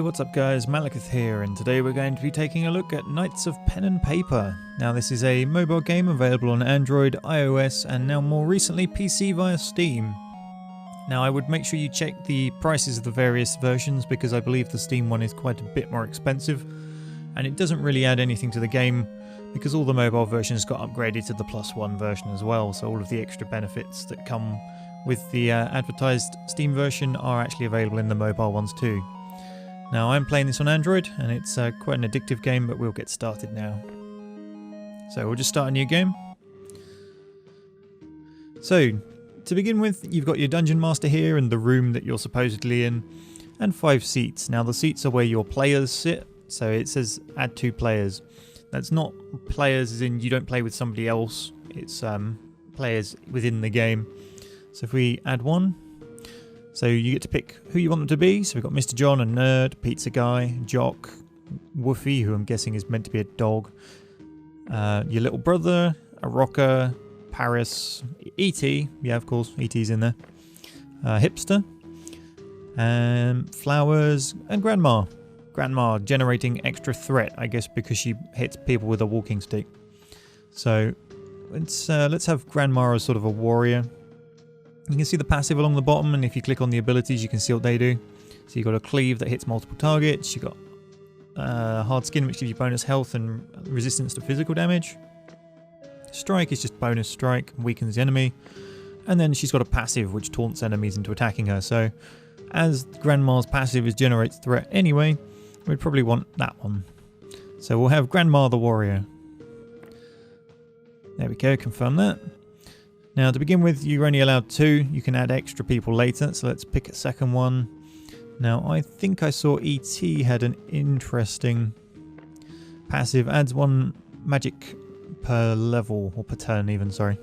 what's up guys, Malakith here, and today we're going to be taking a look at Knights of Pen and Paper. Now this is a mobile game available on Android, iOS and now more recently PC via Steam. Now I would make sure you check the prices of the various versions because I believe the Steam one is quite a bit more expensive and it doesn't really add anything to the game because all the mobile versions got upgraded to the +1 version as well, so all of the extra benefits that come with the advertised Steam version are actually available in the mobile ones too. Now I'm playing this on Android and it's quite an addictive game, but we'll get started now. So we'll just start a new game. So to begin with, you've got your Dungeon Master here and the room that you're supposedly in, and 5 seats. Now the seats are where your players sit, so it says add 2 players. That's not players as in you don't play with somebody else, it's players within the game. So if we add 1, so you get to pick who you want them to be. So we've got Mr. John, a nerd, pizza guy, jock, Woofy, who I'm guessing is meant to be a dog, your little brother, a rocker, Paris, E.T., yeah of course, E.T.'s in there, hipster, and flowers, and grandma. Grandma generating extra threat, I guess because she hits people with a walking stick. So let's have grandma as sort of a warrior. You can see the passive along the bottom, and if you click on the abilities you can see what they do. So you've got a cleave that hits multiple targets, you've got hard skin which gives you bonus health and resistance to physical damage. Strike is just bonus strike, weakens the enemy. And then she's got a passive which taunts enemies into attacking her. So as Grandma's passive is generates threat anyway, we'd probably want that one. So we'll have Grandma the Warrior. There we go, confirm that. Now to begin with, you're only allowed 2. You can add extra people later, so let's pick a second one. Now I think I saw E.T. had an interesting passive, adds 1 magic per level, or per turn even, sorry.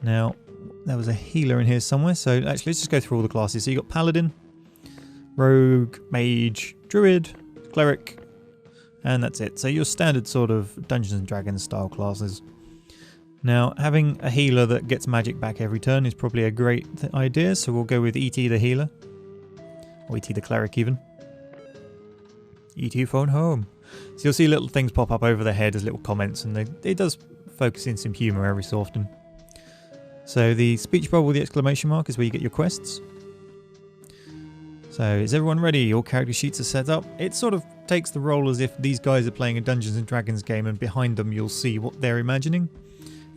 Now there was a healer in here somewhere, so actually let's just go through all the classes. So you got Paladin, Rogue, Mage, Druid, Cleric, and that's it. So your standard sort of Dungeons and Dragons style classes. Now, having a healer that gets magic back every turn is probably a great idea, so we'll go with E.T. the healer. Or E.T. the cleric even. E.T. phone home. So you'll see little things pop up over their head as little comments, and it does focus in some humour every so often. So the speech bubble with the exclamation mark is where you get your quests. So is everyone ready? Your character sheets are set up. It sort of takes the role as if these guys are playing a Dungeons and Dragons game, and behind them you'll see what they're imagining.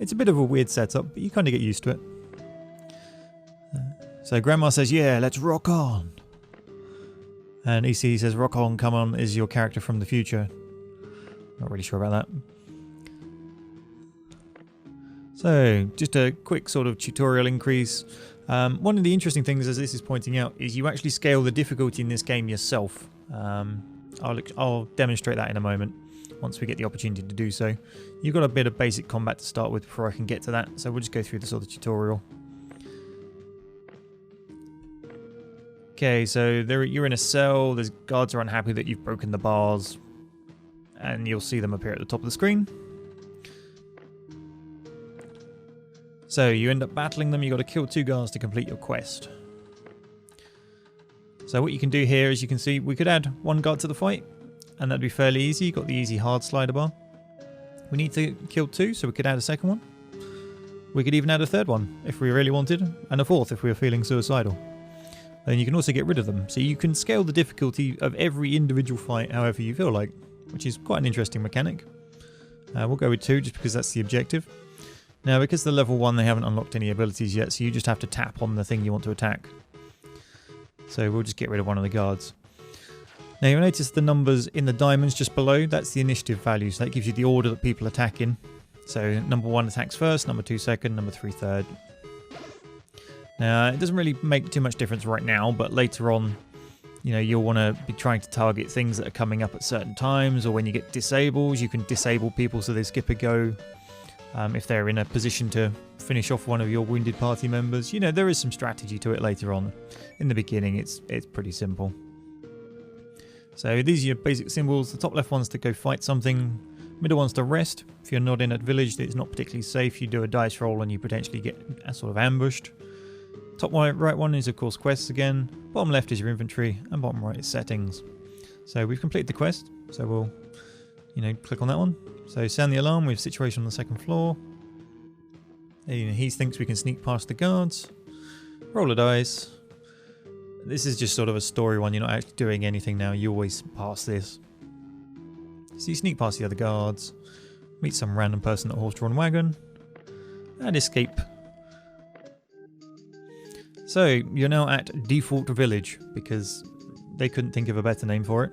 It's a bit of a weird setup, but you kind of get used to it. So Grandma says, yeah, let's rock on. And EC says, rock on, come on, is your character from the future. Not really sure about that. So, just a quick sort of tutorial increase. One of the interesting things, as this is pointing out, is you actually scale the difficulty in this game yourself. I'll demonstrate that in a moment, once we get the opportunity to do so. You've got a bit of basic combat to start with before I can get to that, so we'll just go through the sort of tutorial. Okay, so you're in a cell, the guards are unhappy that you've broken the bars, and you'll see them appear at the top of the screen. So you end up battling them, you've got to kill 2 guards to complete your quest. So what you can do here, as you can see, we could add 1 guard to the fight, and that'd be fairly easy. You've got the easy hard slider bar. We need to kill 2, so we could add a second one. We could even add a third one if we really wanted, and a fourth if we were feeling suicidal. And you can also get rid of them. So you can scale the difficulty of every individual fight however you feel like, which is quite an interesting mechanic. We'll go with 2 just because that's the objective. Now because they're level 1 they haven't unlocked any abilities yet, so you just have to tap on the thing you want to attack. So we'll just get rid of 1 of the guards. Now you'll notice the numbers in the diamonds just below, that's the initiative value, so that gives you the order that people attack in. So number 1 attacks first, number 2 second, number 3 third. Now it doesn't really make too much difference right now, but later on, you know, you'll want to be trying to target things that are coming up at certain times, or when you get disables, you can disable people so they skip a go. If they're in a position to finish off one of your wounded party members. You know, there is some strategy to it later on. In the beginning, it's pretty simple. So these are your basic symbols. The top left one's to go fight something. Middle one's to rest. If you're not in a village that is not particularly safe, you do a dice roll and you potentially get sort of ambushed. Top right one is of course quests again. Bottom left is your inventory, and bottom right is settings. So we've completed the quest. So we'll, click on that one. So sound the alarm. We have situation on the second floor. He thinks we can sneak past the guards. Roll a dice. This is just sort of a story one. You're not actually doing anything now. You always pass this. So you sneak past the other guards, meet some random person at a horse-drawn wagon, and escape. So you're now at Default Village because they couldn't think of a better name for it.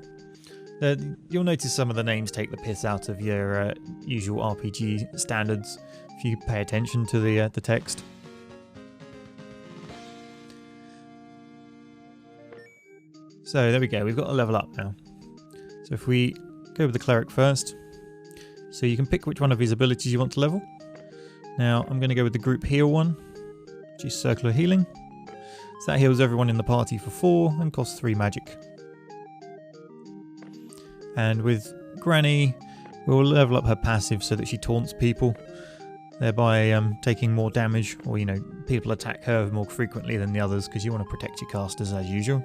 You'll notice some of the names take the piss out of your usual RPG standards if you pay attention to the text. So there we go, we've got a level up now. So if we go with the cleric first, so you can pick which one of his abilities you want to level. Now I'm going to go with the group heal one, which is circular healing. So that heals everyone in the party for 4 and costs 3 magic. And with Granny, we'll level up her passive so that she taunts people, thereby taking more damage, or people attack her more frequently than the others because you want to protect your casters as usual.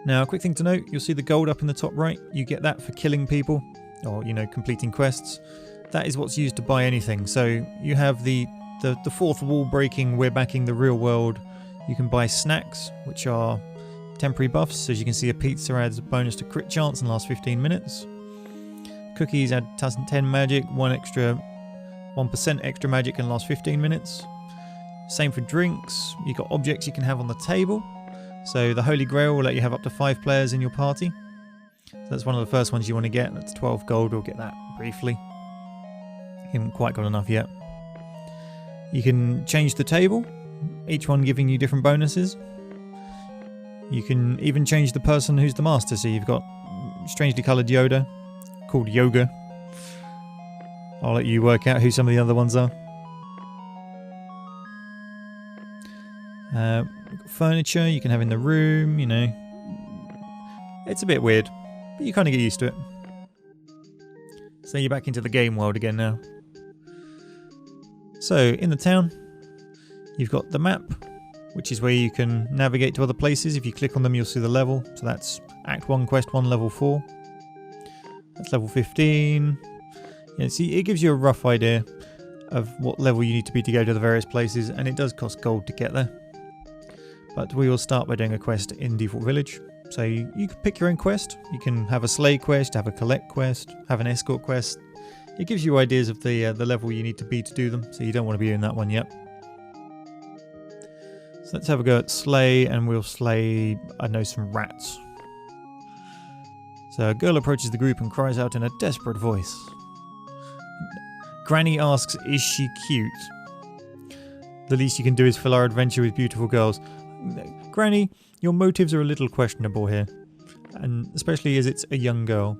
Now, a quick thing to note, you'll see the gold up in the top right. You get that for killing people, or completing quests. That is what's used to buy anything. So you have the fourth wall breaking, we're backing the real world. You can buy snacks, which are temporary buffs. So as you can see, a pizza adds a bonus to crit chance and lasts 15 minutes. Cookies add 10 magic, 1% extra magic and last 15 minutes. Same for drinks. You've got objects you can have on the table. So the Holy Grail will let you have up to 5 players in your party. So that's one of the first ones you want to get. That's 12 gold. We'll get that briefly. You haven't quite got enough yet. You can change the table, each one giving you different bonuses. You can even change the person who's the master. So you've got strangely coloured Yoda, called Yoga. I'll let you work out who some of the other ones are. We've got furniture you can have in the room, It's a bit weird, but you kind of get used to it. So you're back into the game world again now. So in the town, you've got the map, which is where you can navigate to other places. If you click on them, you'll see the level. So that's Act 1, Quest 1, Level 4. That's level 15. Yeah, see, it gives you a rough idea of what level you need to be to go to the various places, and it does cost gold to get there. But we will start by doing a quest in Default Village. So you can pick your own quest. You can have a slay quest, have a collect quest, have an escort quest. It gives you ideas of the level you need to be to do them, so you don't want to be in that one yet. So let's have a go at slay, and we'll slay, some rats. So a girl approaches the group and cries out in a desperate voice. Granny asks, is she cute? The least you can do is fill our adventure with beautiful girls. Granny, your motives are a little questionable here. And especially as it's a young girl.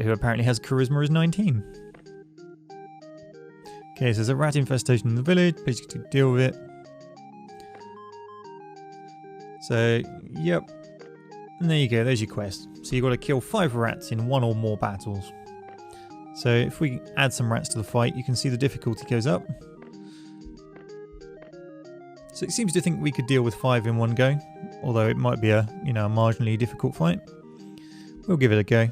Who apparently has charisma as 19. Okay, so there's a rat infestation in the village. Basically deal with it. So, yep. And there you go, there's your quest. So you've got to kill 5 rats in 1 or more battles. So if we add some rats to the fight, you can see the difficulty goes up. So it seems to think we could deal with 5 in one go, although it might be a marginally difficult fight. We'll give it a go.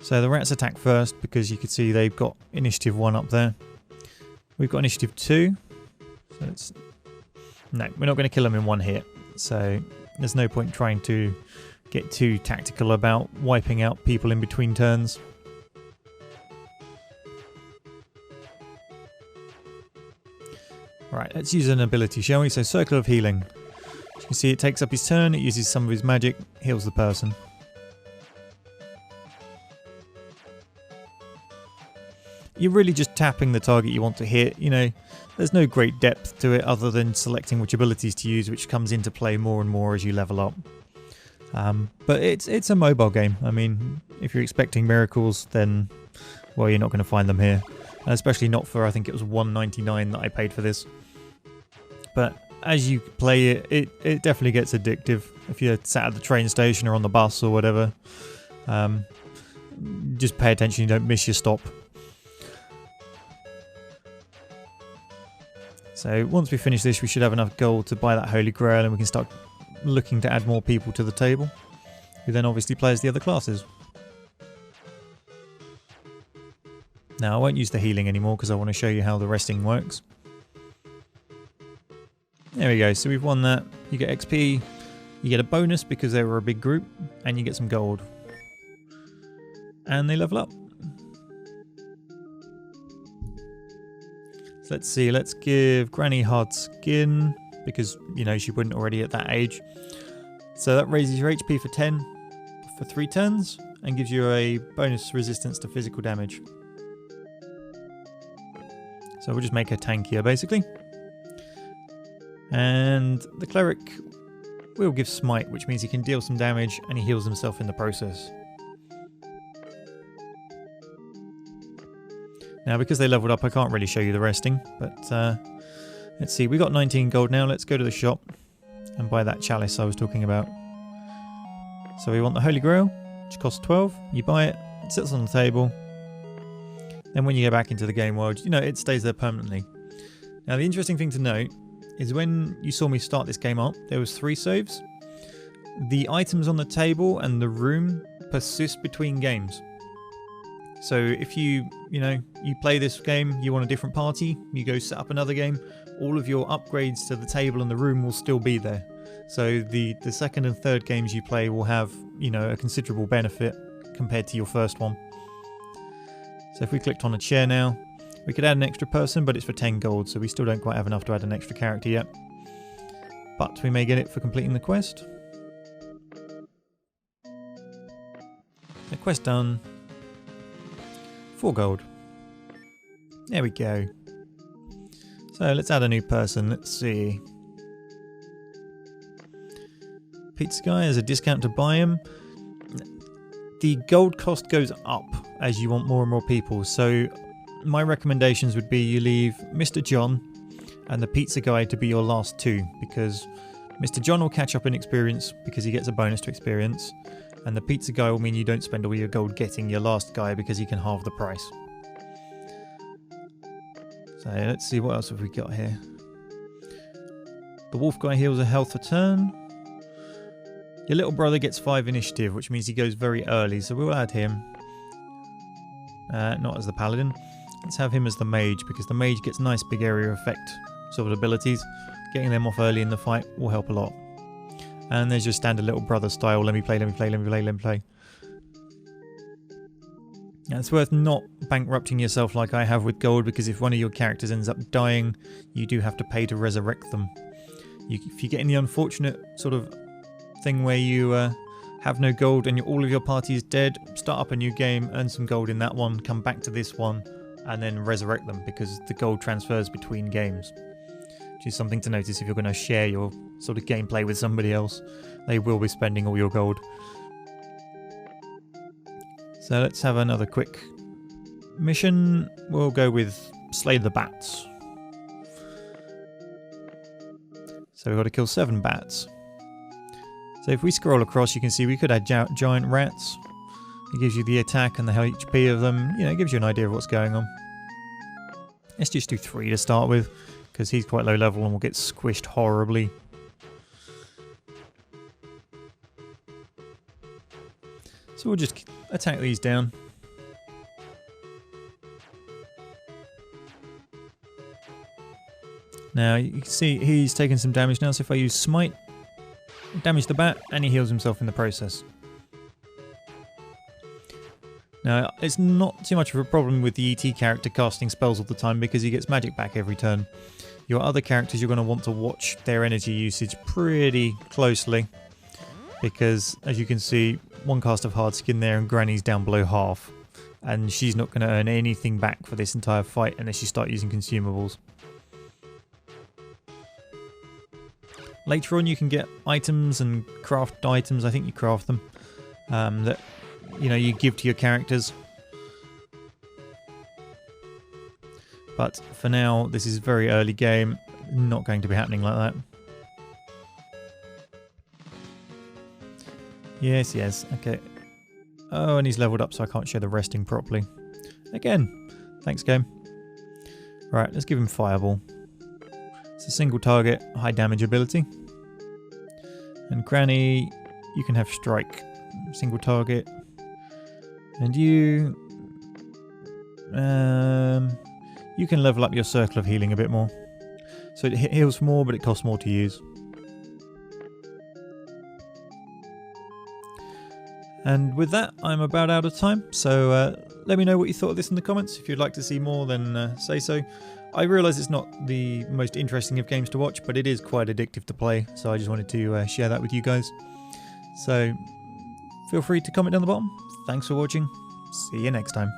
So the rats attack first because you can see they've got initiative 1 up there. We've got initiative 2. So no, we're not going to kill them in one hit. So there's no point trying to get too tactical about wiping out people in between turns. Right, let's use an ability, shall we? So Circle of Healing. As you can see, it takes up his turn, it uses some of his magic, heals the person. You're really just tapping the target you want to hit, there's no great depth to it other than selecting which abilities to use, which comes into play more and more as you level up. But it's a mobile game. I mean, if you're expecting miracles, then, well, you're not going to find them here. And especially not for, I think it was $1.99 that I paid for this. But as you play it, it definitely gets addictive. If you're sat at the train station or on the bus or whatever, just pay attention, you don't miss your stop. So once we finish this, we should have enough gold to buy that Holy Grail, and we can start looking to add more people to the table, who then obviously play as the other classes. Now I won't use the healing anymore because I want to show you how the resting works. There we go, so we've won that. You get XP, you get a bonus because they were a big group, and you get some gold. And they level up. So let's see, let's give Granny hard skin, because, you know, she wouldn't already at that age. So that raises your HP for 10 for 3 turns, and gives you a bonus resistance to physical damage. So we'll just make her tankier, basically. And the cleric will give smite, which means he can deal some damage, and he heals himself in the process. Now, because they leveled up, I can't really show you the resting, but let's see, we got 19 gold now. Let's go to the shop and buy that chalice I was talking about. So we want the Holy Grail, which costs 12. You buy it, it sits on the table. Then when you go back into the game world, you know, it stays there permanently. Now, the interesting thing to note is when you saw me start this game up, there was 3 saves. The items on the table and the room persist between games. So if you play this game, you want a different party, you go set up another game, all of your upgrades to the table and the room will still be there. So the second and third games you play will have, you know, a considerable benefit compared to your first one. So if we clicked on a chair now, we could add an extra person, but it's for 10 gold, so we still don't quite have enough to add an extra character yet. But we may get it for completing the quest. The quest done. 4 gold. There we go. So let's add a new person. Let's see. Pizza Guy has a discount to buy him. The gold cost goes up as you want more and more people. So my recommendations would be you leave Mr. John and the Pizza Guy to be your last 2, because Mr. John will catch up in experience because he gets a bonus to experience. And the Pizza Guy will mean you don't spend all your gold getting your last guy because he can halve the price. So let's see, what else have we got here? The Wolf Guy heals a health a turn. Your little brother gets 5 initiative, which means he goes very early, so we'll add him. Not as the Paladin. Let's have him as the Mage, because the Mage gets nice big area effect sort of abilities. Getting them off early in the fight will help a lot. And there's your standard little brother style, let me play, let me play, let me play, let me play. Now it's worth not bankrupting yourself like I have with gold, because if one of your characters ends up dying, you do have to pay to resurrect them. If you get in the unfortunate sort of thing where you have no gold and all of your party is dead, start up a new game, earn some gold in that one, come back to this one, and then resurrect them, because the gold transfers between games. Which is something to notice if you're going to share your sort of gameplay with somebody else. They will be spending all your gold. So let's have another quick mission. We'll go with Slay the Bats. So we've got to kill 7 bats. So if we scroll across, you can see we could add giant rats. It gives you the attack and the HP of them. You know, it gives you an idea of what's going on. Let's just do 3 to start with, because he's quite low level and will get squished horribly. So we'll just attack these down. Now you can see he's taking some damage now, so if I use Smite, damage the bat, and he heals himself in the process. Now, it's not too much of a problem with the ET character casting spells all the time, because he gets magic back every turn. Your other characters, you're going to want to watch their energy usage pretty closely, because as you can see, one cast of hard skin there and Granny's down below half, and she's not going to earn anything back for this entire fight unless you start using consumables. Later on you can get items and craft items, I think you craft them, that you give to your characters. But for now, this is very early game, not going to be happening like that. Yes, okay. Oh, and he's leveled up, so I can't show the resting properly. Again, thanks game. Right, let's give him Fireball. It's a single target, high damage ability. And Granny, you can have strike, single target. And you can level up your circle of healing a bit more. So it heals more, but it costs more to use. And with that, I'm about out of time. So let me know what you thought of this in the comments. If you'd like to see more, then say so. I realise it's not the most interesting of games to watch, but it is quite addictive to play. So I just wanted to share that with you guys. So feel free to comment down the bottom. Thanks for watching. See you next time.